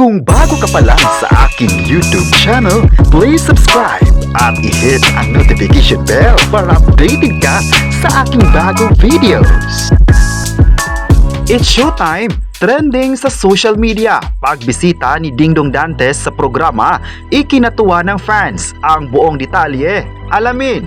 Kung bago ka pa lang sa aking YouTube channel, please subscribe at i-hit ang notification bell para updated ka sa aking bagong videos. It's showtime! Trending sa social media, pagbisita ni Dingdong Dantes sa programa, ikinatuwa ng fans. Ang buong detalye, alamin!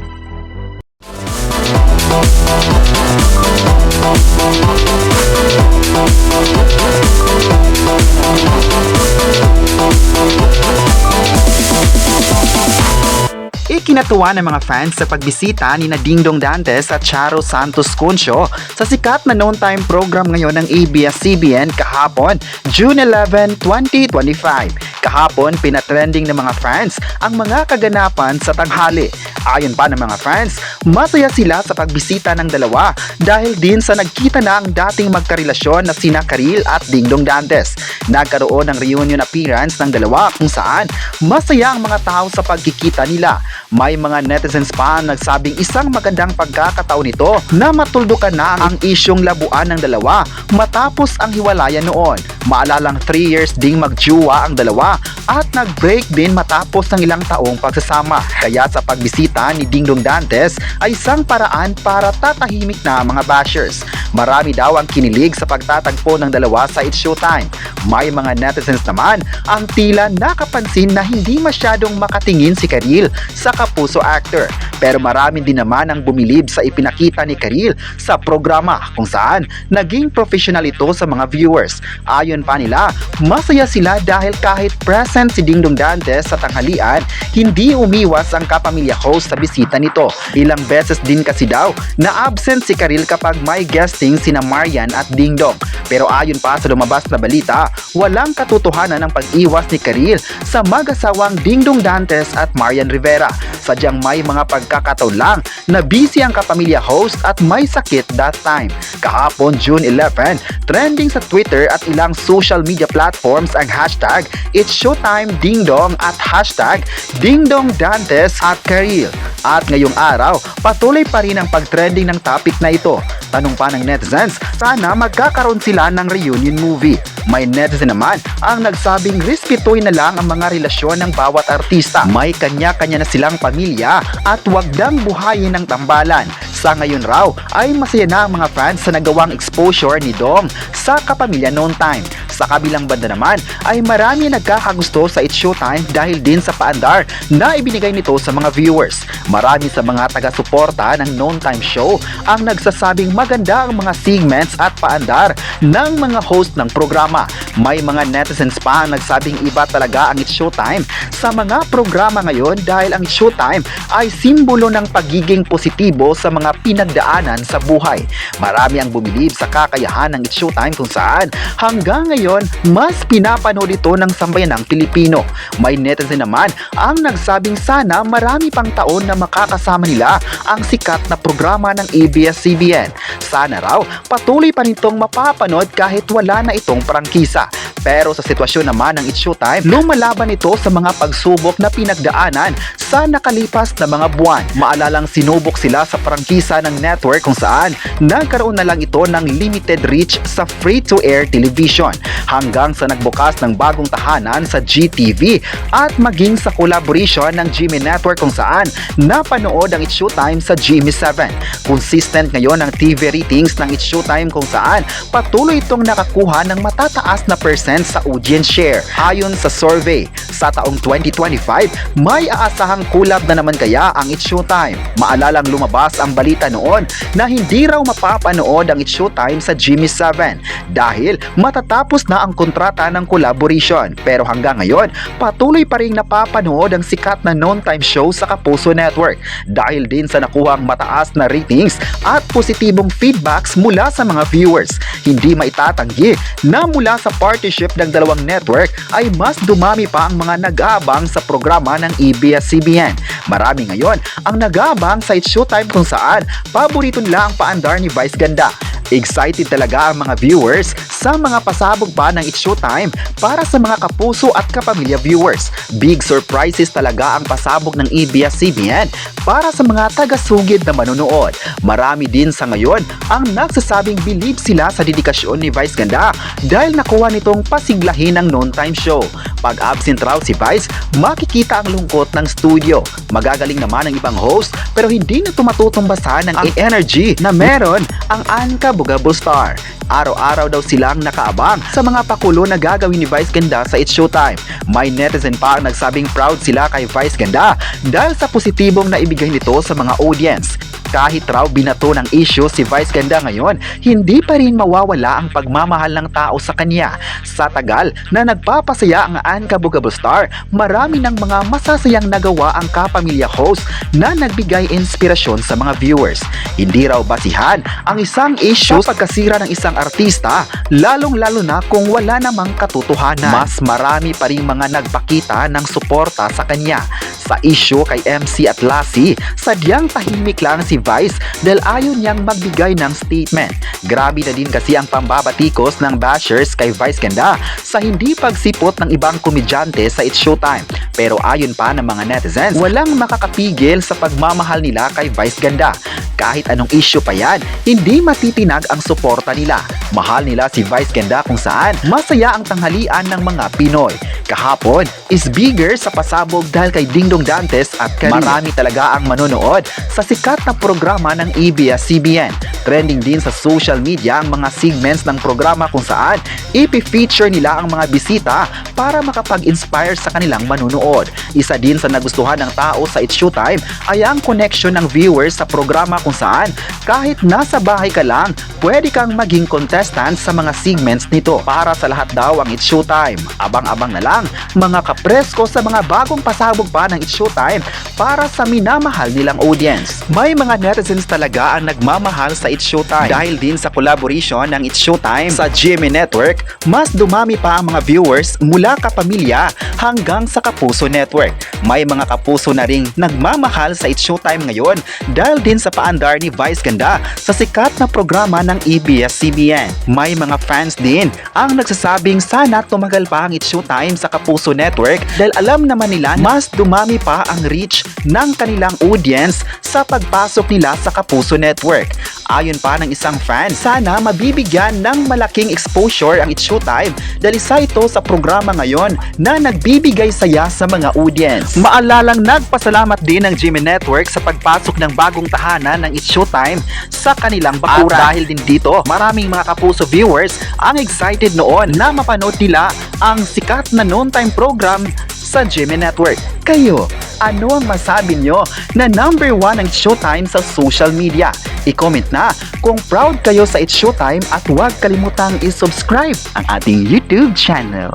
Ikinatuwa ng mga fans sa pagbisita ni Dingdong Dantes at Charo Santos Concio sa sikat na noon time program ngayon ng ABS-CBN kahapon, June 11, 2025. Kahapon, pinatrending ng mga fans ang mga kaganapan sa tanghali. Ayon pa ng mga fans, masaya sila sa pagbisita ng dalawa dahil din sa nagkita na ang dating magkarelasyon na sina Karil at Dingdong Dantes. Nagkaroon ng reunion appearance ng dalawa kung saan masaya ang mga tao sa pagkikita nila. May mga netizens pa ang nagsabing isang magandang pagkakataon nito na matuldukan na ang isyong labuan ng dalawa matapos ang hiwalayan noon. Maalalang 3 years ding magjuwa ang dalawa at nag-break din matapos ng ilang taong pagsasama. Kaya sa pagbisita ni Dingdong Dantes ay isang paraan para tatahimik na mga bashers. Marami daw ang kinilig sa pagtatagpo ng dalawa sa It's Showtime. May mga netizens naman ang tila nakapansin na hindi masyadong makatingin si Karil sa kapuso actor. Pero marami din naman ang bumilib sa ipinakita ni Karil sa programa kung saan naging professional ito sa mga viewers. Ayon pa nila, masaya sila dahil kahit present si Dingdong Dantes sa tanghalian, hindi umiwas ang kapamilya host sa bisita nito. Ilang beses din kasi daw na absent si Karil kapag may guesting sina Marian at Dingdong. Pero ayon pa sa lumabas na balita, walang katotohanan ng pag-iwas ni Karil sa mag-asawang Dingdong Dantes at Marian Rivera. Sadyang may mga pagkakataon lang na busy ang kapamilya host at may sakit that time. Kahapon, June 11, trending sa Twitter at ilang social media platforms ang hashtag It's Showtime Dingdong at hashtag Dingdong Dantes at Karil. At ngayong araw, patuloy pa rin ang pagtrending ng topic na ito. Tanong pa ng netizens, sana magkakaroon sila ng reunion movie. May netizen naman ang nagsabing respetuhin na lang ang mga relasyon ng bawat artista. May kanya-kanya na silang pamilya at wag dang buhayin ng tambalan. Sa ngayon raw ay masaya na ang mga fans sa nagawang exposure ni Dong sa kapamilya noon time. Sa kabilang banda naman ay marami nagkakagusto sa It's Showtime dahil din sa paandar na ibinigay nito sa mga viewers. Marami sa mga taga-suporta ng noon time show ang nagsasabing maganda ang mga segments at paandar ng mga host ng programa. May mga netizens pa ang nagsabing iba talaga ang It's Showtime sa mga programa ngayon dahil ang It's Showtime ay simbolo ng pagiging positibo sa mga pinagdaanan sa buhay. Marami ang bumilib sa kakayahan ng It's Showtime kung saan hanggang ngayon mas pinapanood ito ng sambayanang Pilipino. May netizen naman ang nagsabing sana marami pang taon na makakasama nila ang sikat na programa ng ABS-CBN. Sana raw patuloy pa nitong mapapanood kahit wala na itong prangkisa. Pero sa sitwasyon naman ng It's Showtime, lumalaban ito sa mga pagsubok na pinagdaanan sa nakalipas na mga buwan. Maalalang sinubok sila sa prangkisa ng network kung saan nagkaroon na lang ito ng limited reach sa free-to-air television hanggang sa nagbukas ng bagong tahanan sa GTV at maging sa collaboration ng GMA Network kung saan napanood ang It's Showtime sa GMA7. Consistent ngayon ang TV ratings ng It's Showtime kung saan patuloy itong nakakuha ng matataas na percent sa audience share. Ayon sa survey, sa taong 2025, may aasahang collab na naman kaya ang It's Showtime. Maalalang lumabas ang balita noon na hindi raw mapapanood ang It's Showtime sa GMA7 dahil matatapos na ang kontrata ng collaboration. Pero hanggang ngayon, patuloy pa rin napapanood ang sikat na noon-time show sa Kapuso Network dahil din sa nakuhang mataas na ratings at positibong feedbacks mula sa mga viewers. Hindi maitatanggi na mula sa partnership ng dalawang network ay mas dumami pa ang mga nag-aabang sa programa ng ABS-CBN. Marami ngayon ang nag-aabang sa It's Showtime kung saan paborito nila ang paandar ni Vice Ganda. Excited talaga ang mga viewers sa mga pasabog pa ng It's Showtime para sa mga kapuso at kapamilya viewers. Big surprises talaga ang pasabog ng ABS-CBN para sa mga taga-sugid na manonood. Marami din sa ngayon ang nagsasabing believe sila sa dedikasyon ni Vice Ganda dahil nakuha nitong pasiglahin ng noon time show. Pag absent raw si Vice, makikita ang lungkot ng studio. Magagaling naman ang ibang host pero hindi na tumatutumbasan ng energy na meron ang Ankabugable Star. Araw-araw daw silang nakaabang sa mga pakulo na gagawin ni Vice Ganda sa It's Showtime. May netizen pa ang nagsabing proud sila kay Vice Ganda dahil sa positibong naibigay nito sa mga audience. Kahit raw binato ng issue si Vice Ganda ngayon, hindi pa rin mawawala ang pagmamahal ng tao sa kanya. Sa tagal na nagpapasaya ang Ankabugable Star, marami ng mga masasayang nagawa ang kapamilya host na nagbigay inspirasyon sa mga viewers. Hindi raw basihan ang isang issue sa pagkasira ng isang artista, lalong-lalo na kung wala namang katotohanan. Mas marami pa rin mga nagpakita ng suporta sa kanya. Sa issue kay MC at Lassie, sadyang tahimik lang si Vice dahil ayaw niyang magbigay ng statement. Grabe na din kasi ang pambabatikos ng bashers kay Vice Ganda sa hindi pagsipot ng ibang komedyante sa It's Showtime. Pero ayon pa ng mga netizens, walang makakapigil sa pagmamahal nila kay Vice Ganda. Kahit anong issue pa yan, hindi matitinag ang suporta nila. Mahal nila si Vice Ganda kung saan masaya ang tanghalian ng mga Pinoy. Kahapon is bigger sa pasabog dahil kay Dingdong Dantes at marami talaga ang manonood sa sikat na programa ng ABS-CBN. Trending din sa social media ang mga segments ng programa kung saan ipi-feature nila ang mga bisita para makapag-inspire sa kanilang manonood. Isa din sa nagustuhan ng tao sa It's Showtime ay ang connection ng viewers sa programa kung saan kahit nasa bahay ka lang, pwede kang maging contestant sa mga segments nito. Para sa lahat daw ang It's Showtime. Abang-abang na lang mga kapresko sa mga bagong pasabog pa ng It's Showtime para sa minamahal nilang audience. May mga netizens talaga ang nagmamahal sa It's Showtime. Dahil din sa collaboration ng It's Showtime sa GMA Network, mas dumami pa ang mga viewers mula kapamilya hanggang sa Kapuso Network. May mga kapuso na ring nagmamahal sa It's Showtime ngayon dahil din sa paandar ni Vice Ganda sa sikat na programa ng ABS-CBN. May mga fans din ang nagsasabing sana tumagal pa ang It's Showtime sa Kapuso Network dahil alam naman nila mas dumami pa ang reach ng kanilang audience sa pagpasok nila sa Kapuso Network. Ayon pa ng isang fan, sana mabibigyan ng malaking exposure ang It's Showtime dahil isa ito sa programa ngayon na nagbibigay saya sa mga audience. Maalalang nagpasalamat din ng GMA Network sa pagpasok ng bagong tahanan ng It's Showtime sa kanilang bakuran. At dahil din dito, maraming mga Kapuso viewers ang excited noon na mapanood nila ang sikat na noon time program sa GMA Network. Kayo, ano ang masabi nyo na number 1 ang Showtime sa social media? I-comment na kung proud kayo sa It's Showtime at huwag kalimutang i-subscribe ang ating YouTube channel.